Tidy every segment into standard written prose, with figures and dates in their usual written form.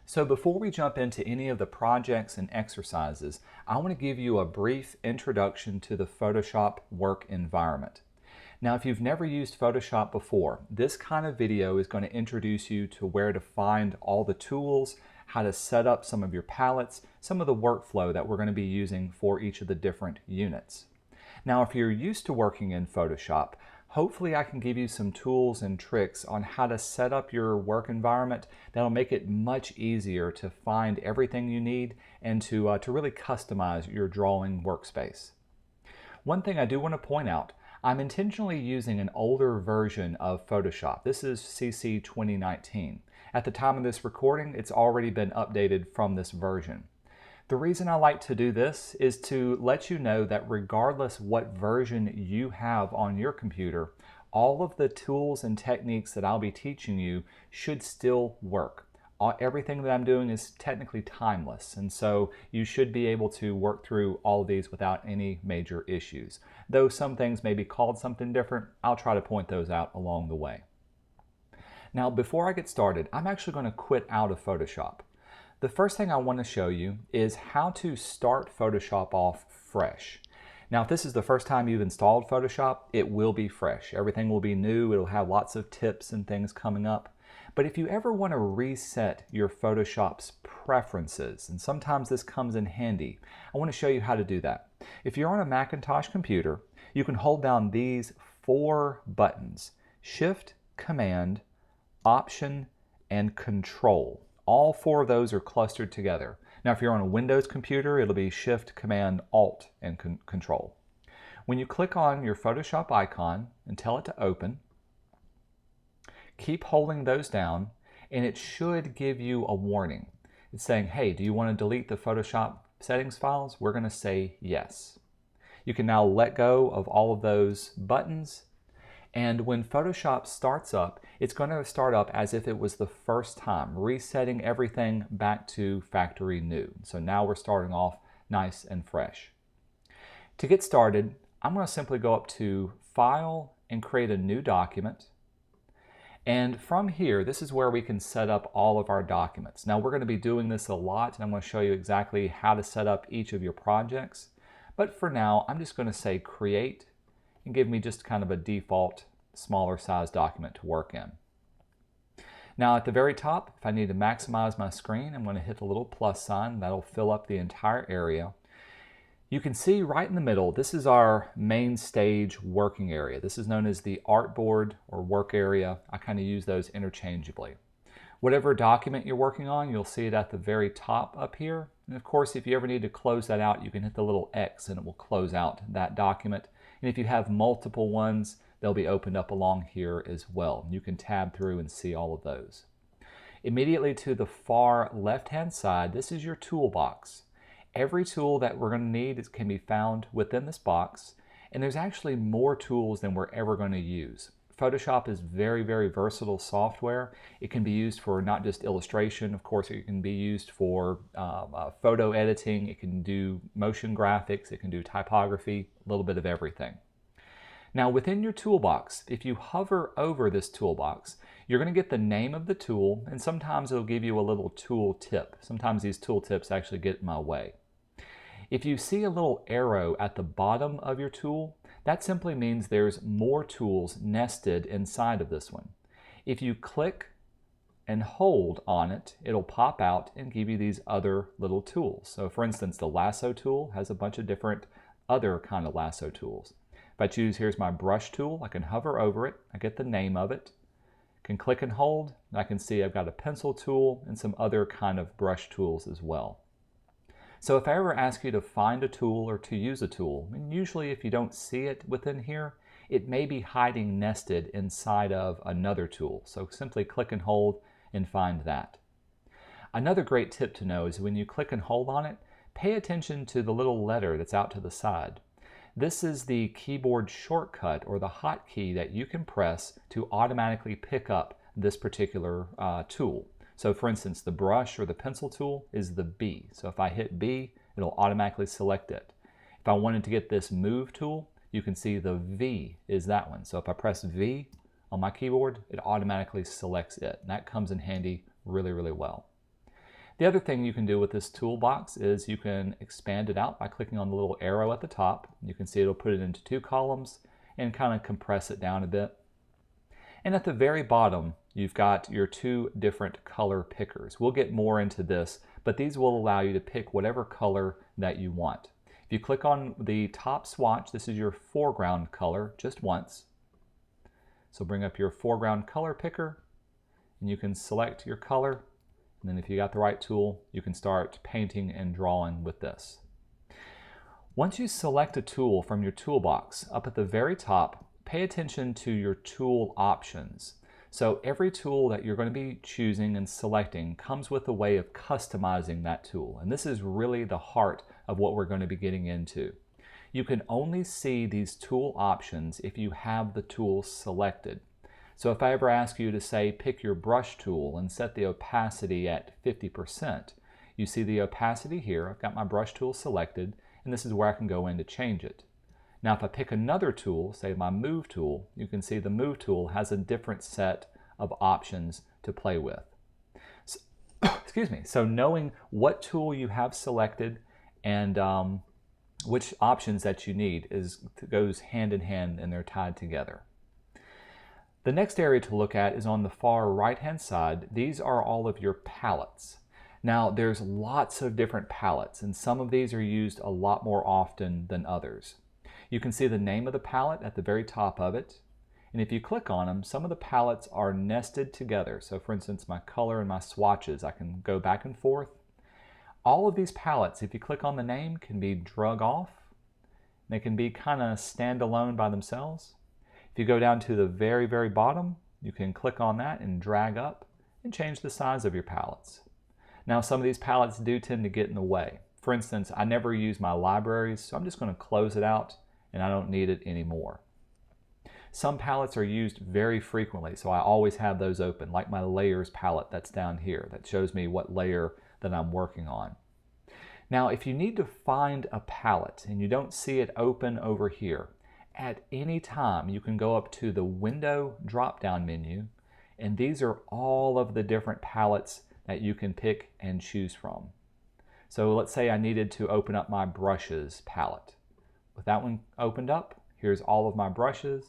So before we jump into any of the projects and exercises, I want to give you a brief introduction to the Photoshop work environment. Now, if you've never used Photoshop before, this kind of video is going to introduce you to where to find all the tools, how to set up some of your palettes, some of the workflow that we're going to be using for each of the different units. Now, if you're used to working in Photoshop, hopefully I can give you some tools and tricks on how to set up your work environment that'll make it much easier to find everything you need and to really customize your drawing workspace. One thing I do want to point out, I'm intentionally using an older version of Photoshop. This is CC 2019. At the time of this recording, it's already been updated from this version. The reason I like to do this is to let you know that regardless what version you have on your computer, all of the tools and techniques that I'll be teaching you should still work. Everything that I'm doing is technically timeless, and so you should be able to work through all of these without any major issues. Though some things may be called something different, I'll try to point those out along the way. Now, before I get started, I'm actually going to quit out of Photoshop. The first thing I want to show you is how to start Photoshop off fresh. Now, if this is the first time you've installed Photoshop, it will be fresh. Everything will be new. It'll have lots of tips and things coming up. But if you ever want to reset your Photoshop's preferences, and sometimes this comes in handy, I want to show you how to do that. If you're on a Macintosh computer, you can hold down these 4 buttons: Shift, Command, Option, and Control. All 4 of those are clustered together. Now, if you're on a Windows computer, it'll be Shift, Command, Alt, and Control. When you click on your Photoshop icon and tell it to open, keep holding those down, and it should give you a warning. It's saying, hey, do you want to delete the Photoshop settings files? We're going to say yes. You can now let go of all of those buttons, and when Photoshop starts up, it's going to start up as if it was the first time, resetting everything back to factory new. So now we're starting off nice and fresh. To get started, I'm going to simply go up to File and create a new document. And from here, this is where we can set up all of our documents. Now, we're going to be doing this a lot, and I'm going to show you exactly how to set up each of your projects. But for now, I'm just going to say Create and give me just kind of a default smaller size document to work in. Now, at the very top, if I need to maximize my screen, I'm going to hit the little plus sign. That'll fill up the entire area. You can see right in the middle, this is our main stage working area. This is known as the artboard or work area. I kind of use those interchangeably. Whatever document you're working on, you'll see it at the very top up here. And of course, if you ever need to close that out, you can hit the little X and it will close out that document. And if you have multiple ones, they'll be opened up along here as well. You can tab through and see all of those. Immediately to the far left-hand side, this is your toolbox. Every tool that we're going to need can be found within this box, and there's actually more tools than we're ever going to use. Photoshop is very, very versatile software. It can be used for not just illustration. Of course, it can be used for photo editing. It can do motion graphics. It can do typography, a little bit of everything. Now, within your toolbox, if you hover over this toolbox, you're going to get the name of the tool, and sometimes it'll give you a little tool tip. Sometimes these tool tips actually get in my way. If you see a little arrow at the bottom of your tool, that simply means there's more tools nested inside of this one. If you click and hold on it, it'll pop out and give you these other little tools. So for instance, the lasso tool has a bunch of different other kind of lasso tools. If I choose, here's my brush tool, I can hover over it, I get the name of it, can click and hold, and I can see I've got a pencil tool and some other kind of brush tools as well. So if I ever ask you to find a tool or to use a tool, and usually if you don't see it within here, it may be hiding nested inside of another tool. So simply click and hold and find that. Another great tip to know is when you click and hold on it, pay attention to the little letter that's out to the side. This is the keyboard shortcut or the hotkey that you can press to automatically pick up this particular tool. So for instance, the brush or the pencil tool is the B. So if I hit B, it'll automatically select it. If I wanted to get this move tool, you can see the V is that one. So if I press V on my keyboard, it automatically selects it. And that comes in handy really, really well. The other thing you can do with this toolbox is you can expand it out by clicking on the little arrow at the top. You can see it'll put it into 2 columns and kind of compress it down a bit. And at the very bottom, you've got your 2 different color pickers. We'll get more into this, but these will allow you to pick whatever color that you want. If you click on the top swatch, this is your foreground color just once. So bring up your foreground color picker and you can select your color. And then if you got the right tool, you can start painting and drawing with this. Once you select a tool from your toolbox, up at the very top, pay attention to your tool options. So every tool that you're going to be choosing and selecting comes with a way of customizing that tool. And this is really the heart of what we're going to be getting into. You can only see these tool options if you have the tool selected. So if I ever ask you to say, pick your brush tool and set the opacity at 50%, you see the opacity here. I've got my brush tool selected, and this is where I can go in to change it. Now if I pick another tool, say my move tool, you can see the move tool has a different set of options to play with. So, excuse me. So knowing what tool you have selected and which options that you need goes hand in hand, and they're tied together. The next area to look at is on the far right-hand side. These are all of your palettes. Now, there's lots of different palettes, and some of these are used a lot more often than others. You can see the name of the palette at the very top of it, and if you click on them, some of the palettes are nested together. So for instance, my color and my swatches, I can go back and forth. All of these palettes, if you click on the name, can be drug off. They can be kind of standalone by themselves. If you go down to the very, very bottom, you can click on that and drag up and change the size of your palettes. Now, some of these palettes do tend to get in the way. For instance, I never use my libraries, so I'm just going to close it out and I don't need it anymore. Some palettes are used very frequently, so I always have those open, like my layers palette that's down here. That shows me what layer that I'm working on. Now, if you need to find a palette and you don't see it open over here, at any time you can go up to the Window drop-down menu, and these are all of the different palettes that you can pick and choose from. So let's say I needed to open up my brushes palette. With that one opened up, here's all of my brushes.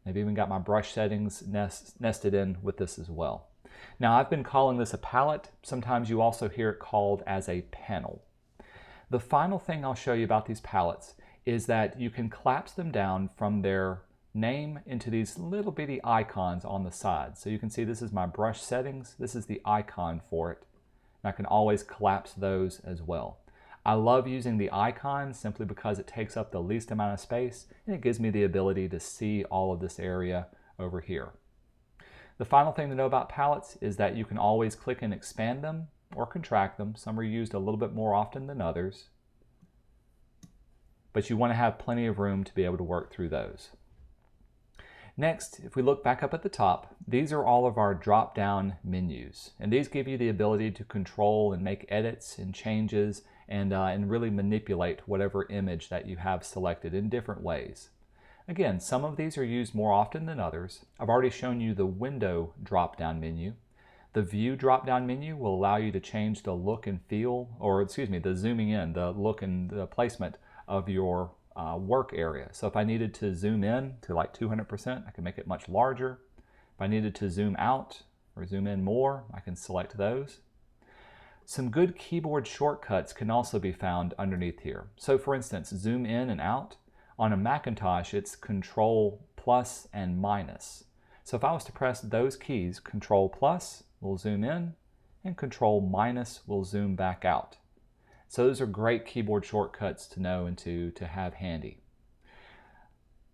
I've even got my brush settings nested in with this as well. Now, I've been calling this a palette. Sometimes you also hear it called as a panel. The final thing I'll show you about these palettes is that you can collapse them down from their name into these little bitty icons on the side. So you can see this is my brush settings. This is the icon for it. And I can always collapse those as well. I love using the icons simply because it takes up the least amount of space and it gives me the ability to see all of this area over here. The final thing to know about palettes is that you can always click and expand them or contract them. Some are used a little bit more often than others, but you want to have plenty of room to be able to work through those. Next, if we look back up at the top, these are all of our drop-down menus, and these give you the ability to control and make edits and changes and really manipulate whatever image that you have selected in different ways. Again, some of these are used more often than others. I've already shown you the Window drop-down menu. The View drop-down menu will allow you to change the look and feel, or excuse me, the zooming in, the look and the placement of your work area. So if I needed to zoom in to like 200%, I can make it much larger. If I needed to zoom out or zoom in more, I can select those. Some good keyboard shortcuts can also be found underneath here. So for instance, zoom in and out. On a Macintosh, it's Control plus and minus. So if I was to press those keys, Control plus will zoom in and Control minus will zoom back out. So those are great keyboard shortcuts to know and to have handy.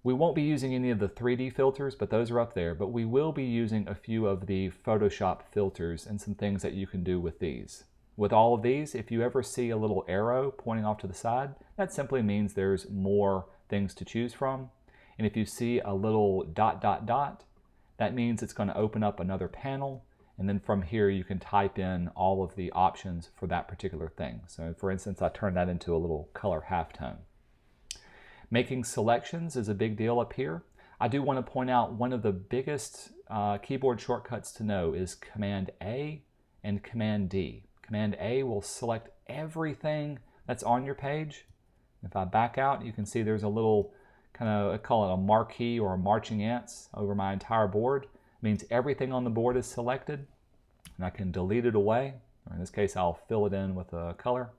We won't be using any of the 3D filters, but those are up there. But we will be using a few of the Photoshop filters and some things that you can do with these. With all of these, if you ever see a little arrow pointing off to the side, that simply means there's more things to choose from. And if you see a little dot, dot, dot, that means it's going to open up another panel. And then from here, you can type in all of the options for that particular thing. So for instance, I turned that into a little color halftone. Making selections is a big deal up here. I do want to point out one of the biggest keyboard shortcuts to know is Command A and Command D. Command A will select everything that's on your page. If I back out, you can see there's a little kind of, I call it a marquee or a marching ants over my entire board. It means everything on the board is selected, and I can delete it away, or in this case I'll fill it in with a color.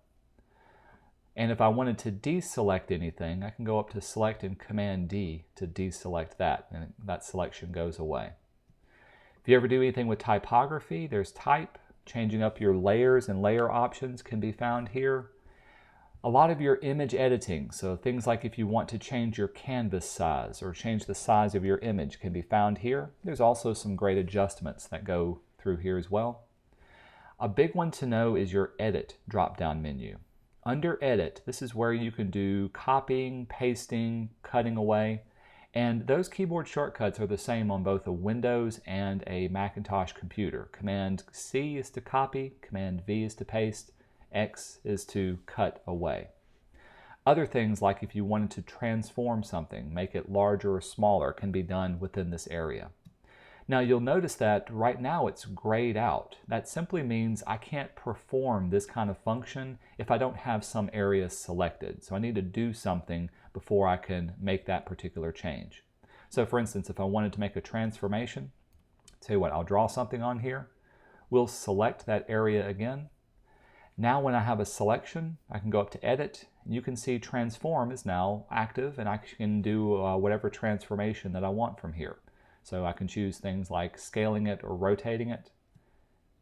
And if I wanted to deselect anything, I can go up to select and Command D to deselect that, and that selection goes away. If you ever do anything with typography, there's type. Changing up your layers and layer options can be found here. A lot of your image editing, so things like if you want to change your canvas size or change the size of your image, can be found here. There's also some great adjustments that go through here as well. A big one to know is your Edit drop-down menu. Under Edit, this is where you can do copying, pasting, cutting away, and those keyboard shortcuts are the same on both a Windows and a Macintosh computer. Command C is to copy, Command V is to paste, X is to cut away. Other things, like if you wanted to transform something, make it larger or smaller, can be done within this area. Now you'll notice that right now it's grayed out. That simply means I can't perform this kind of function if I don't have some areas selected. So I need to do something before I can make that particular change. So for instance, if I wanted to make a transformation, tell you what, I'll draw something on here. We'll select that area again. Now when I have a selection, I can go up to Edit, and you can see Transform is now active, and I can do whatever transformation that I want from here. So I can choose things like scaling it or rotating it.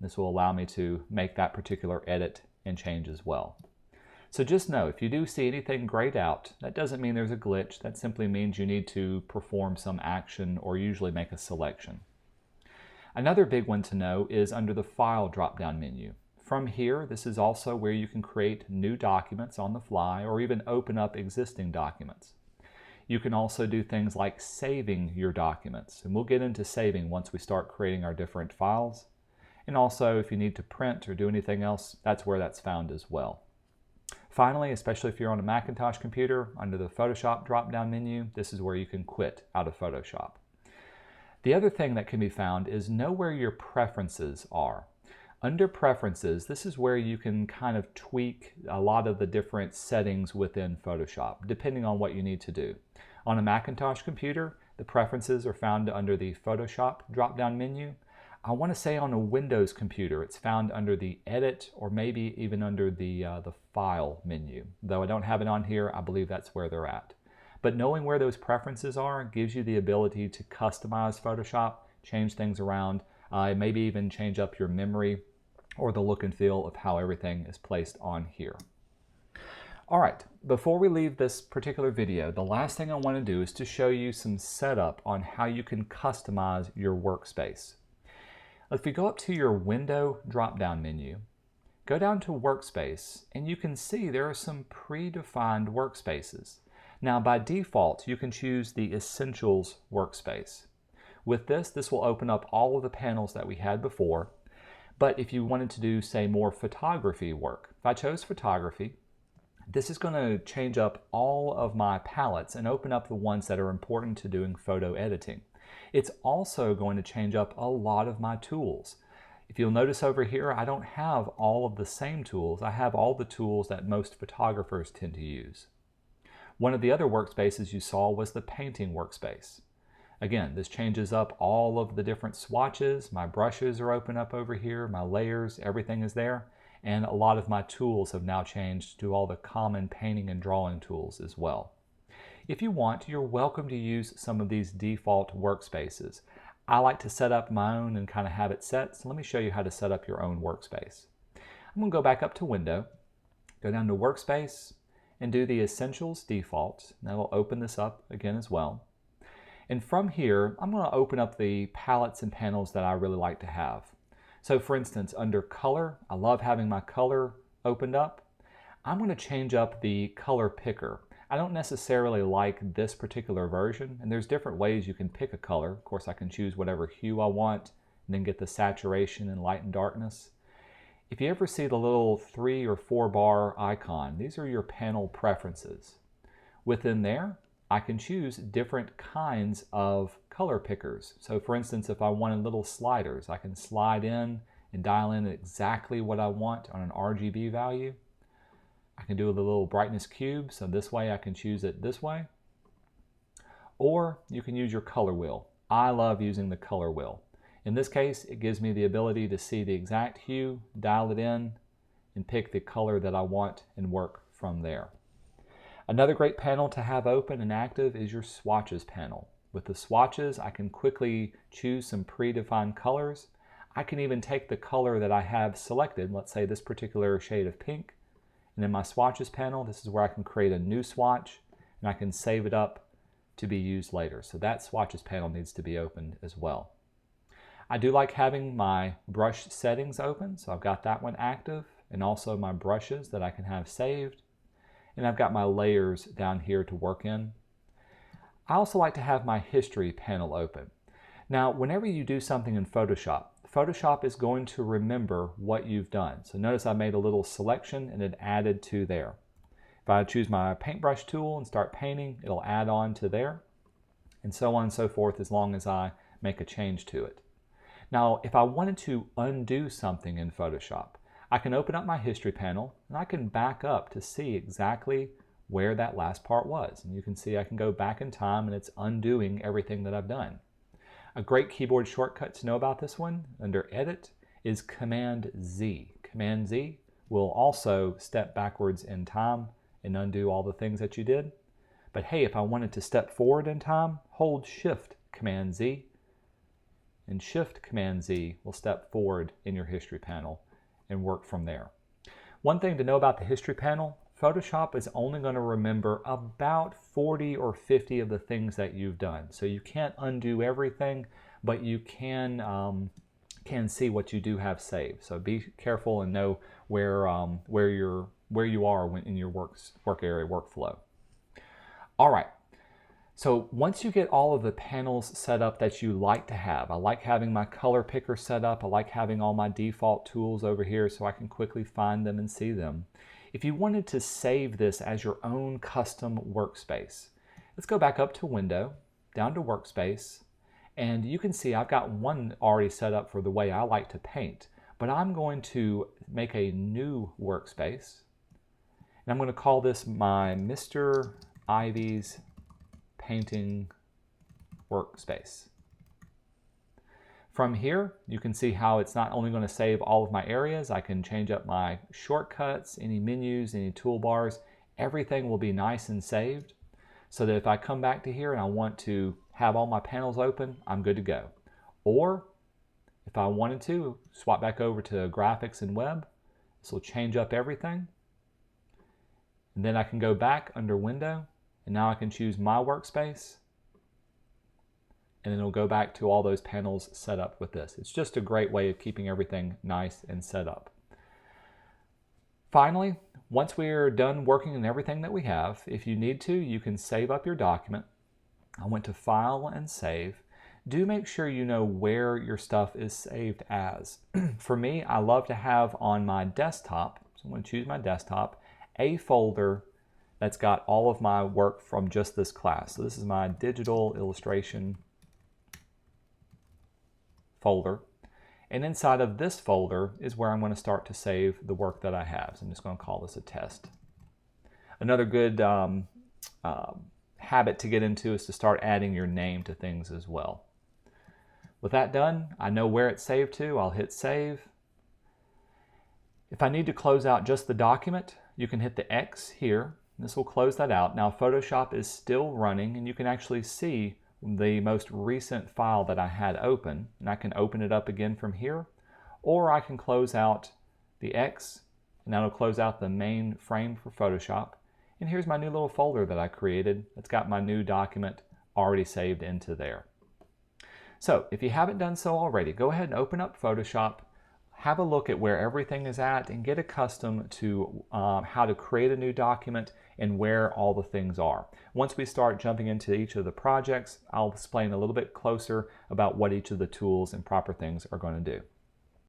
This will allow me to make that particular edit and change as well. So just know, if you do see anything grayed out, that doesn't mean there's a glitch. That simply means you need to perform some action or usually make a selection. Another big one to know is under the File drop-down menu. From here, this is also where you can create new documents on the fly or even open up existing documents. You can also do things like saving your documents, and we'll get into saving once we start creating our different files. And also, if you need to print or do anything else, that's where that's found as well. Finally, especially if you're on a Macintosh computer, under the Photoshop drop-down menu, this is where you can quit out of Photoshop. The other thing that can be found is know where your preferences are. Under Preferences, this is where you can kind of tweak a lot of the different settings within Photoshop, depending on what you need to do. On a Macintosh computer, the preferences are found under the Photoshop drop-down menu. I want to say on a Windows computer, it's found under the Edit or maybe even under the File menu. Though I don't have it on here, I believe that's where they're at. But knowing where those preferences are gives you the ability to customize Photoshop, change things around, maybe even change up your memory or the look and feel of how everything is placed on here. All right, before we leave this particular video, the last thing I want to do is to show you some setup on how you can customize your workspace. If you go up to your Window drop-down menu, go down to Workspace, and you can see there are some predefined workspaces. Now by default, you can choose the Essentials workspace. With this will open up all of the panels that we had before. But if you wanted to do, say, more photography work, if I chose photography, this is going to change up all of my palettes and open up the ones that are important to doing photo editing. It's also going to change up a lot of my tools. If you'll notice over here, I don't have all of the same tools. I have all the tools that most photographers tend to use. One of the other workspaces you saw was the painting workspace. Again, this changes up all of the different swatches. My brushes are open up over here, my layers, everything is there. And a lot of my tools have now changed to all the common painting and drawing tools as well. If you want, you're welcome to use some of these default workspaces. I like to set up my own and kind of have it set, so let me show you how to set up your own workspace. I'm going to go back up to Window, go down to Workspace, and do the Essentials default. That will open this up again as well. And from here, I'm going to open up the palettes and panels that I really like to have. So for instance, under Color, I love having my color opened up. I'm going to change up the color picker. I don't necessarily like this particular version, and there's different ways you can pick a color. Of course, I can choose whatever hue I want, and then get the saturation and light and darkness. If you ever see the little 3 or 4 bar icon, these are your panel preferences. Within there, I can choose different kinds of color pickers. So for instance, if I wanted little sliders, I can slide in and dial in exactly what I want on an RGB value. I can do the little brightness cube, so this way I can choose it this way. Or you can use your color wheel. I love using the color wheel. In this case, it gives me the ability to see the exact hue, dial it in, and pick the color that I want and work from there. Another great panel to have open and active is your swatches panel. With the swatches, I can quickly choose some predefined colors. I can even take the color that I have selected, let's say this particular shade of pink, and in my swatches panel, this is where I can create a new swatch and I can save it up to be used later. So that swatches panel needs to be opened as well. I do like having my brush settings open, so I've got that one active, and also my brushes that I can have saved, and I've got my layers down here to work in. I also like to have my history panel open. Now, whenever you do something in Photoshop, Photoshop is going to remember what you've done. So notice I made a little selection and it added to there. If I choose my paintbrush tool and start painting, it'll add on to there, and so on and so forth as long as I make a change to it. Now, if I wanted to undo something in Photoshop, I can open up my history panel and I can back up to see exactly where that last part was. And you can see I can go back in time and it's undoing everything that I've done. A great keyboard shortcut to know about this one under Edit is Command Z. Command Z will also step backwards in time and undo all the things that you did. But hey, if I wanted to step forward in time, hold Shift Command Z, and Shift Command Z will step forward in your history panel and work from there. One thing to know about the history panel, Photoshop is only going to remember about 40 or 50 of the things that you've done. So you can't undo everything, but you can see what you do have saved. So be careful and know where you are in your work area workflow. All right. So once you get all of the panels set up that you like to have, I like having my color picker set up. I like having all my default tools over here so I can quickly find them and see them. If you wanted to save this as your own custom workspace, let's go back up to Window, down to Workspace, and you can see I've got one already set up for the way I like to paint, but I'm going to make a new workspace, and I'm going to call this my Mr. Ivy's Painting Workspace. From here, you can see how it's not only going to save all of my areas, I can change up my shortcuts, any menus, any toolbars, everything will be nice and saved, so that if I come back to here and I want to have all my panels open, I'm good to go. Or if I wanted to, swap back over to Graphics and Web, this will change up everything. And then I can go back under Window, and now I can choose my workspace, and then it'll go back to all those panels set up with this. It's just a great way of keeping everything nice and set up. Finally, once we're done working on everything that we have, if you need to, you can save up your document. I went to File and Save. Do make sure you know where your stuff is saved as. For me, I love to have on my desktop, so I'm going to choose my desktop, a folder that's got all of my work from just this class. So this is my digital illustration folder, and inside of this folder is where I'm going to start to save the work that I have. So I'm just going to call this a test. Another good habit to get into is to start adding your name to things as well. With that done, I know where it's saved to. I'll hit save. If I need to close out just the document, you can hit the X here. This will close that out. Now Photoshop is still running, and you can actually see the most recent file that I had open, and I can open it up again from here, or I can close out the X, and that'll close out the main frame for Photoshop. And here's my new little folder that I created. It's got my new document already saved into there. So if you haven't done so already, go ahead and open up Photoshop, have a look at where everything is at, and get accustomed to how to create a new document and where all the things are. Once we start jumping into each of the projects, I'll explain a little bit closer about what each of the tools and proper things are going to do.